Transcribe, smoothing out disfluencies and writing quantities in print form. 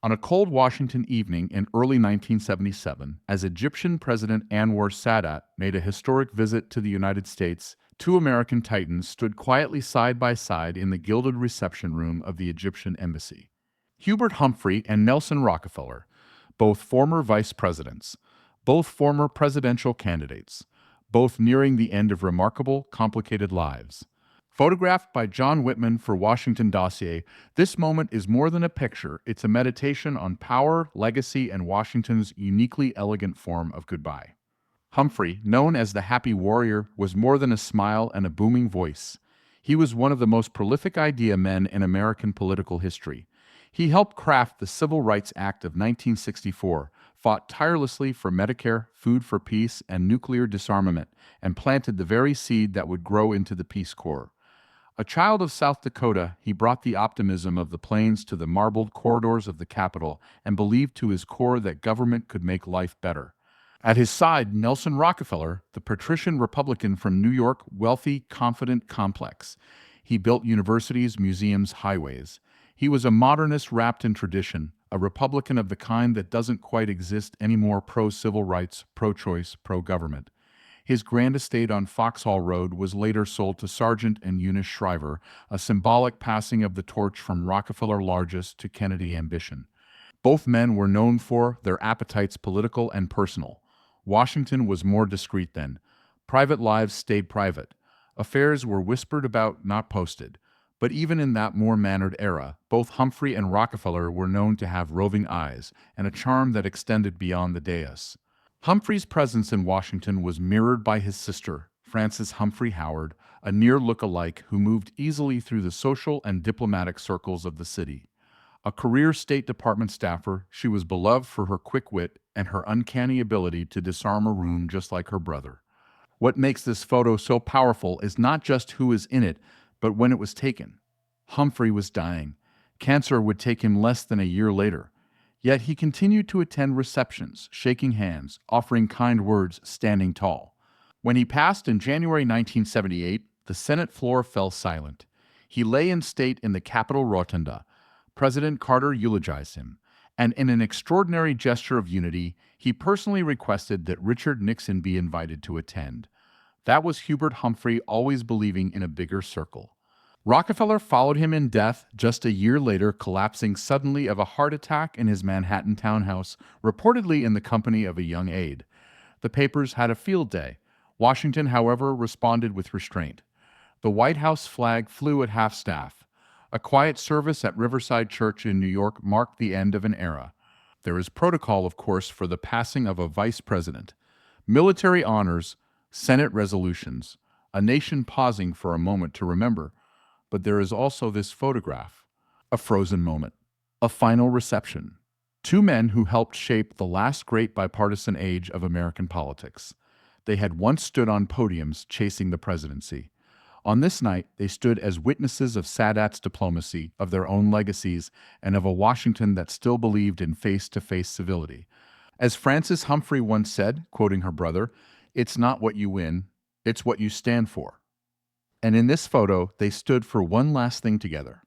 On a cold Washington evening in early 1977, as Egyptian President Anwar Sadat made a historic visit to the United States, two American titans stood quietly side by side in the gilded reception room of the Egyptian embassy. Hubert Humphrey and Nelson Rockefeller, both former vice presidents, both former presidential candidates, both nearing the end of remarkable, complicated lives. Photographed by John Whitman for Washington Dossier, this moment is more than a picture, it's a meditation on power, legacy, and Washington's uniquely elegant form of goodbye. Humphrey, known as the Happy Warrior, was more than a smile and a booming voice. He was one of the most prolific idea men in American political history. He helped craft the Civil Rights Act of 1964, fought tirelessly for Medicare, food for peace, and nuclear disarmament, and planted the very seed that would grow into the Peace Corps. A child of South Dakota, he brought the optimism of the plains to the marbled corridors of the Capitol and believed to his core that government could make life better. At his side, Nelson Rockefeller, the patrician Republican from New York, wealthy, confident, complex. He built universities, museums, highways. He was a modernist wrapped in tradition, a Republican of the kind that doesn't quite exist anymore, pro-civil rights, pro-choice, pro-government. His grand estate on Foxhall Road was later sold to Sargent and Eunice Shriver, a symbolic passing of the torch from Rockefeller largesse to Kennedy ambition. Both men were known for their appetites, political and personal. Washington was more discreet then. Private lives stayed private. Affairs were whispered about, not posted. But even in that more mannered era, both Humphrey and Rockefeller were known to have roving eyes and a charm that extended beyond the dais. Humphrey's presence in Washington was mirrored by his sister, Frances Humphrey Howard, a near look-alike who moved easily through the social and diplomatic circles of the city. A career State Department staffer, she was beloved for her quick wit and her uncanny ability to disarm a room just like her brother. What makes this photo so powerful is not just who is in it, but when it was taken. Humphrey was dying. Cancer would take him less than a year later. Yet he continued to attend receptions, shaking hands, offering kind words, standing tall. When he passed in January 1978, the Senate floor fell silent. He lay in state in the Capitol Rotunda. President Carter eulogized him, and in an extraordinary gesture of unity, he personally requested that Richard Nixon be invited to attend. That was Hubert Humphrey always believing in a bigger circle. Rockefeller followed him in death just a year later, collapsing suddenly of a heart attack in his Manhattan townhouse, reportedly in the company of a young aide. The papers had a field day. Washington, however, responded with restraint. The White House flag flew at half-staff. A quiet service at Riverside Church in New York marked the end of an era. There is protocol, of course, for the passing of a vice president. Military honors, Senate resolutions, a nation pausing for a moment to remember. But there is also this photograph, a frozen moment, a final reception. Two men who helped shape the last great bipartisan age of American politics. They had once stood on podiums chasing the presidency. On this night, they stood as witnesses of Sadat's diplomacy, of their own legacies, and of a Washington that still believed in face-to-face civility. As Frances Humphrey once said, quoting her brother, "It's not what you win, it's what you stand for." And in this photo, they stood for one last thing together.